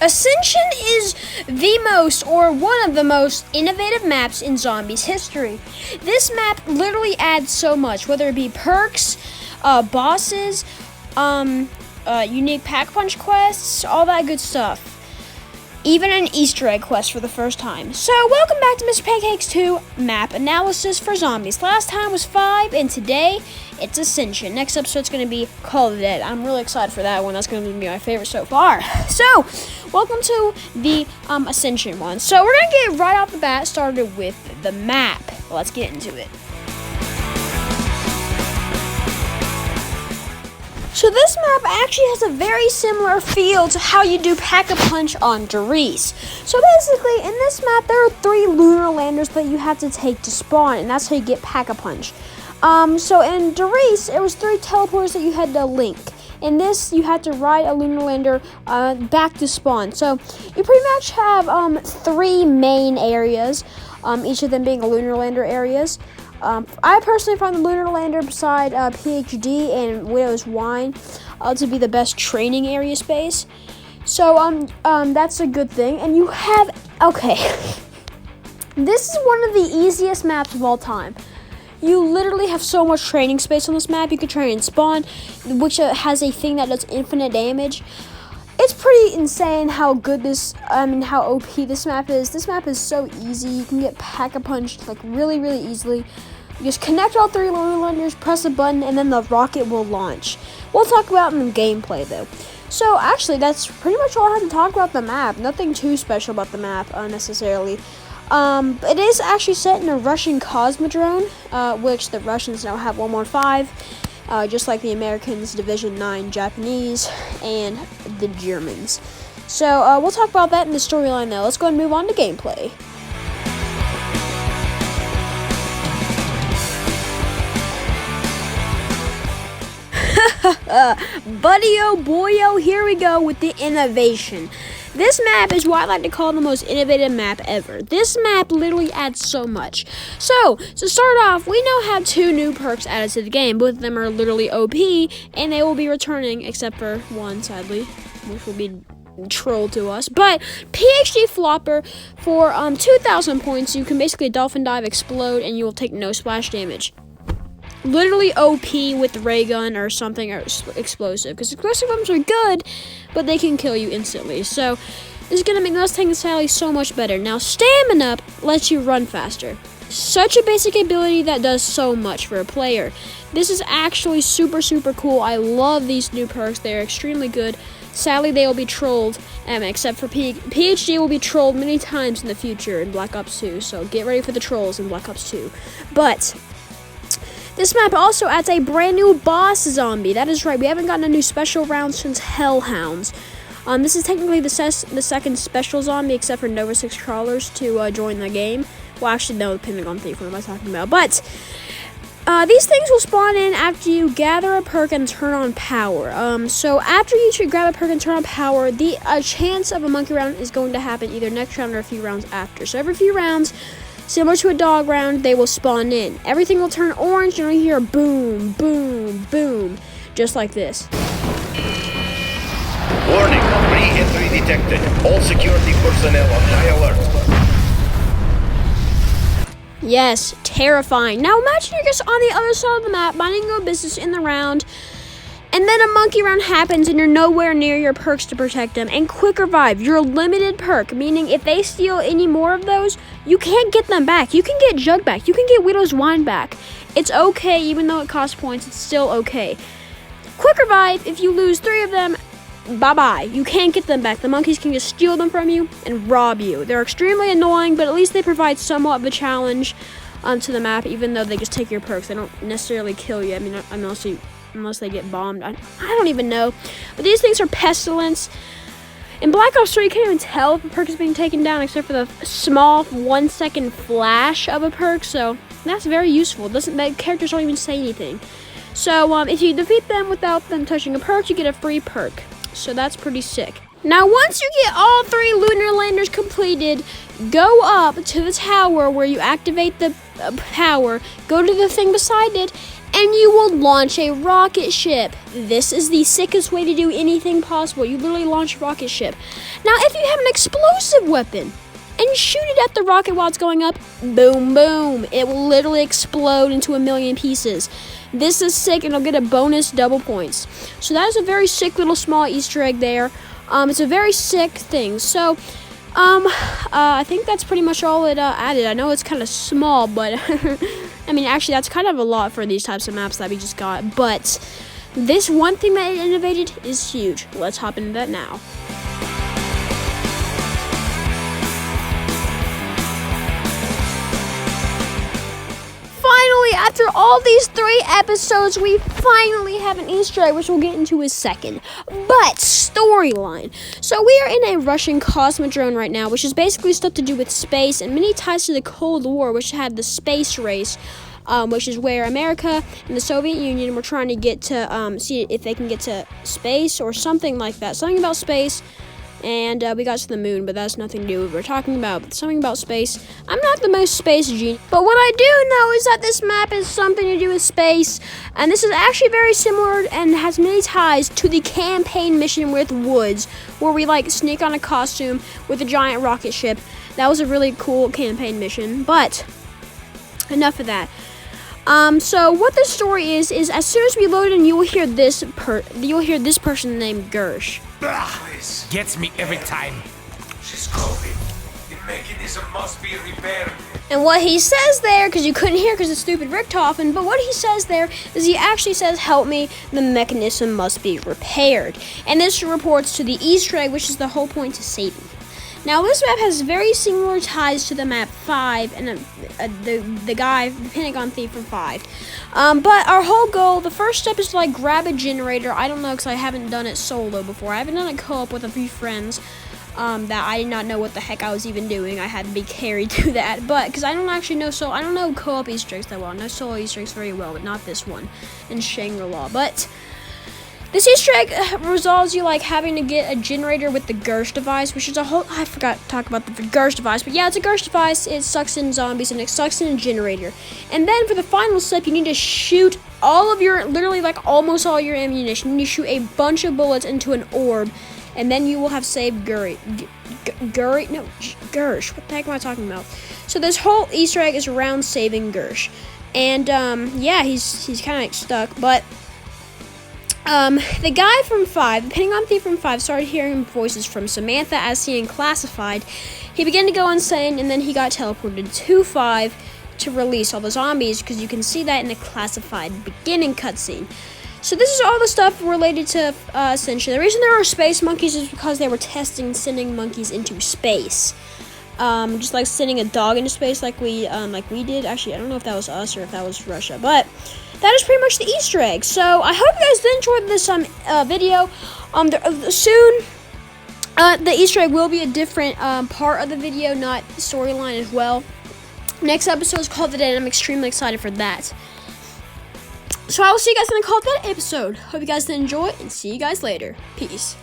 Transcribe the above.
Ascension is the most, or one of the most, innovative maps in Zombies history. This map literally adds so much, whether it be perks, bosses, unique pack-punch quests, all that good stuff. Even an Easter egg quest for the first time. So, welcome back to Mr. Pancake's 2 map analysis for Zombies. Last time was 5, and today it's Ascension. Next episode's going to be Call of the Dead. I'm really excited for that one. That's going to be my favorite so far. So, welcome to the Ascension one. So, we're going to get right off the bat started with the map. Let's get into it. So this map actually has a very similar feel to how you do Pack-a-Punch on Doris. So basically, in this map, there are 3 lunar landers that you have to take to spawn, and that's how you get Pack-a-Punch. So in Doris, it was 3 teleporters that you had to link. In this, you had to ride a lunar lander back to spawn. So you pretty much have 3 main areas, each of them being lunar lander areas. I personally find the lunar lander beside PhD and Widow's Wine to be the best training area space. So that's a good thing. And you have, okay, this is one of the easiest maps of all time. You literally have so much training space on this map. You can train and spawn, which has a thing that does infinite damage. It's pretty insane how good how OP this map is. This map is so easy. You can get Pack-a-Punched like really, really easily. You just connect all 3 lunar landers, press a button, and then the rocket will launch. We'll talk about it in the gameplay though. So actually, that's pretty much all I have to talk about the map. Nothing too special about the map necessarily. It is actually set in a Russian cosmodrome, which the Russians now have 115. Just like the Americans, Division 9 Japanese, and the Germans. So, we'll talk about that in the storyline now. Let's go ahead and move on to gameplay. Buddy oh boyo, here we go with the innovation. This map is what I like to call the most innovative map ever. This map literally adds so much. So, to start off, we now have 2 new perks added to the game. Both of them are literally OP, and they will be returning, except for one, sadly, which will be troll to us. But PhD Flopper, for 2,000 points, you can basically dolphin dive, explode, and you will take no splash damage. Literally OP with ray gun or something or explosive, because explosive weapons are good, but they can kill you instantly. So this is gonna make Mustang Sally so much better. Now Stamina lets you run faster. Such a basic ability that does so much for a player. This is actually super cool. I love these new perks. They're extremely good. Sadly, they will be trolled, except for PhD will be trolled many times in the future in Black Ops 2. So get ready for the trolls in Black Ops 2. But this map also adds a brand new boss zombie. That is right, we haven't gotten a new special round since Hellhounds. This is technically the second special zombie, except for Nova 6 crawlers to join the game. Well, actually, no, the Pentagon Thief, what am I talking about? But these things will spawn in after you gather a perk and turn on power. So after you should grab a perk and turn on power, the chance of a monkey round is going to happen either next round or a few rounds after. So every few rounds, similar to a dog round, they will spawn in. Everything will turn orange, and you'll hear boom, boom, boom, just like this. Warning, re-entry detected. All security personnel on high alert. Yes, terrifying. Now imagine you're just on the other side of the map, minding your business in the round, and then a monkey round happens and you're nowhere near your perks to protect them. And Quick Revive, your limited perk, meaning if they steal any more of those, you can't get them back. You can get Jug back. You can get Widow's Wine back. It's okay, even though it costs points, it's still okay. Quick Revive, if you lose 3 of them, bye-bye. You can't get them back. The monkeys can just steal them from you and rob you. They're extremely annoying, but at least they provide somewhat of a challenge to the map, even though they just take your perks. They don't necessarily kill you. I mean, unless they get bombed. I don't even know. But these things are pestilence. In Black Ops 3, you can't even tell if a perk is being taken down except for the small 1-second flash of a perk. So that's very useful. The characters don't even say anything. So if you defeat them without them touching a perk, you get a free perk. So that's pretty sick. Now once you get all 3 lunar landers completed, go up to the tower where you activate the power, go to the thing beside it, and you will launch a rocket ship. This is the sickest way to do anything possible. You literally launch a rocket ship. Now, if you have an explosive weapon and you shoot it at the rocket while it's going up, boom, boom, it will literally explode into a million pieces. This is sick, and it'll get a bonus double points. So that is a very sick little small Easter egg there. It's a very sick thing. So, I think that's pretty much all it added. I know it's kind of small, but I mean, actually, that's kind of a lot for these types of maps that we just got. But this one thing that it innovated is huge. Let's hop into that now. Finally, after all these 3 episodes, we finally have an Easter egg, which we'll get into in a second. But, storyline. So, we are in a Russian cosmodrome right now, which is basically stuff to do with space, and many ties to the Cold War, which had the space race, which is where America and the Soviet Union were trying to get to, see if they can get to space or something like that. Something about space. And we got to the moon, but that's nothing to do with what we're talking about. But something about space. I'm not the most space genius, but what I do know is that this map is something to do with space. And this is actually very similar and has many ties to the campaign mission with Woods, where we like sneak on a costume with a giant rocket ship. That was a really cool campaign mission, but enough of that. So what the story is as soon as we load in, you will hear this person named Gersh. Gets me every time. She's COVID. The mechanism must be repaired. And what he says there, because you couldn't hear because of stupid Richtofen, but what he says there is he actually says, help me, the mechanism must be repaired. And this reports to the Easter egg, which is the whole point to saving. Now, this map has very similar ties to the map 5 and the guy, the Pentagon Thief from 5. But our whole goal, the first step is to like grab a generator. I don't know because I haven't done it solo before. I haven't done it co-op with a few friends that I did not know what the heck I was even doing. I had to be carried through that. But because I don't actually know, I don't know co-op Easter eggs that well. I know solo Easter eggs very well, but not this one in Shangri-La. But this Easter egg resolves you like having to get a generator with the Gersh device, which is a whole, I forgot to talk about the Gersh device, but yeah, it's a Gersh device. It sucks in zombies and it sucks in a generator. And then for the final step, you need to shoot all of your, literally like almost all your ammunition. You need to shoot a bunch of bullets into an orb, and then you will have saved Gersh. What the heck am I talking about? So this whole Easter egg is around saving Gersh. And yeah, he's kind of stuck, but the guy from 5, the Pentagon Thief from 5, started hearing voices from Samantha as seen in Classified. He began to go insane, and then he got teleported to 5 to release all the zombies, because you can see that in the Classified beginning cutscene. So this is all the stuff related to Ascension. The reason there are space monkeys is because they were testing sending monkeys into space. Just like sending a dog into space like we did. Actually, I don't know if that was us or if that was Russia, but that is pretty much the Easter egg. So I hope you guys did enjoy this video. Soon, the Easter egg will be a different part of the video, not storyline as well. Next episode is Call of the Dead, and I'm extremely excited for that. So I will see you guys in the Call of the Dead episode. Hope you guys did enjoy, and see you guys later. Peace.